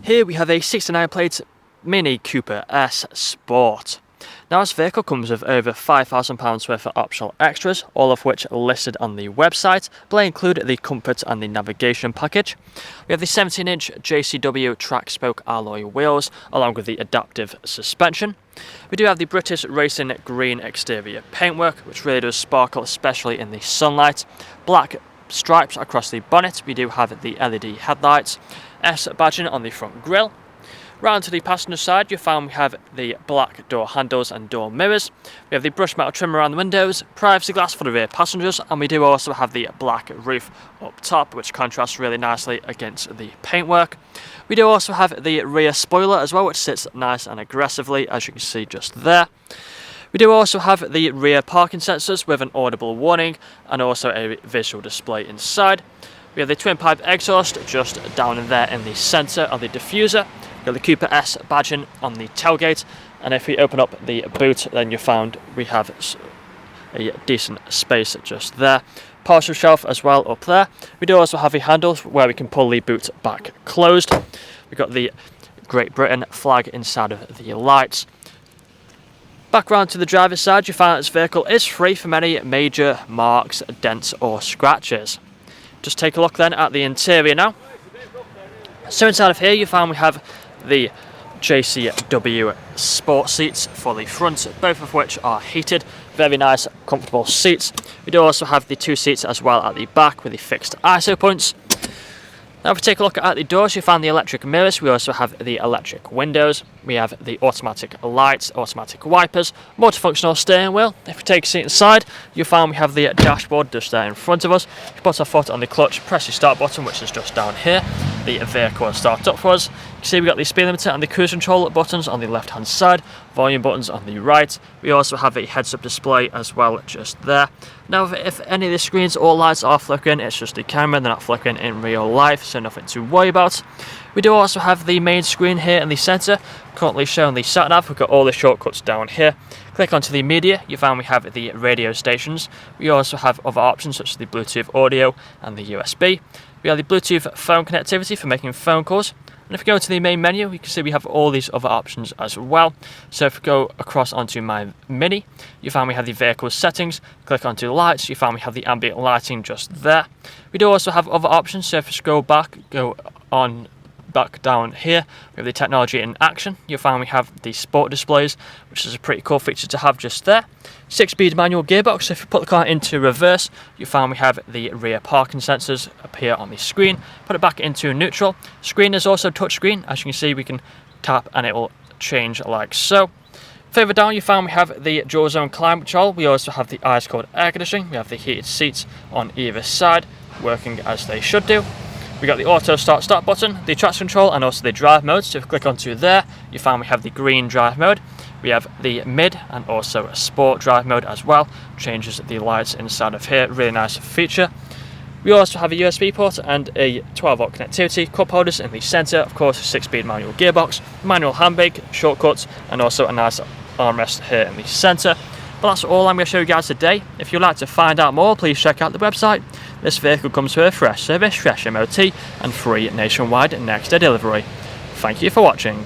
Here we have a 69 plate Mini Cooper S Sport. Now this vehicle comes with over £5,000 worth of optional extras, all of which are listed on the website, but they include the comfort and the navigation package. We have the 17-inch JCW track spoke alloy wheels, along with the adaptive suspension. We do have the British Racing green exterior paintwork, which really does sparkle, especially in the sunlight. Black stripes across the bonnet. We do have the LED headlights, S badging on the front grille. Round to the passenger side, you'll find we have the black door handles and door mirrors. We have the brushed metal trim around the windows, privacy glass for the rear passengers, and we do also have the black roof up top, which contrasts really nicely against the paintwork. We do also have the rear spoiler as well, which sits nice and aggressively, as you can see just there. We do also have the rear parking sensors with an audible warning and also a visual display inside. We have the twin pipe exhaust just down in there in the centre of the diffuser. We've got the Cooper S badging on the tailgate, and if we open up the boot, then you found we have a decent space just there. Parcel shelf as well up there. We do also have a handle where we can pull the boot back closed. We've got the Great Britain flag inside of the lights. Back round to the driver's side, you find this vehicle is free from any major marks, dents or scratches. Just take a look then at the interior now. So inside of here you find we have the JCW sport seats for the front, both of which are heated. Very nice, comfortable seats. We do also have the two seats as well at the back with the fixed ISO points. Now if we take a look at the doors, you find the electric mirrors. We also have the electric windows. We have the automatic lights, automatic wipers, multifunctional steering wheel. If we take a seat inside, you find we have the dashboard just there in front of us. If you put our foot on the clutch, press the start button, which is just down here. The vehicle will start up for us. You can see we've got the speed limiter and the cruise control buttons on the left hand side, volume buttons on the right. We also have a heads up display as well just there. Now if any of the screens or lights are flickering, it's just the camera, they're not flickering in real life, so nothing to worry about. We do also have the main screen here in the centre, currently showing the sat nav. We've got all the shortcuts down here. Click onto the media, you find we have the radio stations. We also have other options such as the Bluetooth audio and the USB. We have the Bluetooth phone connectivity for making phone calls. And if we go to the main menu, you can see we have all these other options as well. So if we go across onto my Mini, you find we have the vehicle settings. Click onto the lights, you find we have the ambient lighting just there. We do also have other options, so if we scroll back, go on back down here, we have the technology in action. You'll find we have the sport displays, which is a pretty cool feature to have just there. 6-speed manual gearbox, so if you put the car into reverse, you find we have the rear parking sensors appear on the screen. Put it back into neutral. Screen is also touchscreen. As you can see, we can tap and it will change like so. Further down, you find we have the dual zone climate control. We also have the ice cold air conditioning. We have the heated seats on either side, working as they should do. We got the auto start button, the traction control, and also the drive mode. So if you click onto there, you find we have the green drive mode. We have the mid and also a sport drive mode as well. Changes the lights inside of here, really nice feature. We also have a USB port and a 12-volt connectivity, cup holders in the centre, of course a 6-speed manual gearbox, manual handbrake, shortcuts, and also a nice armrest here in the centre. But that's all I'm going to show you guys today. If you'd like to find out more, please check out the website. This vehicle comes with a fresh service, fresh MOT, and free nationwide next day delivery. Thank you for watching.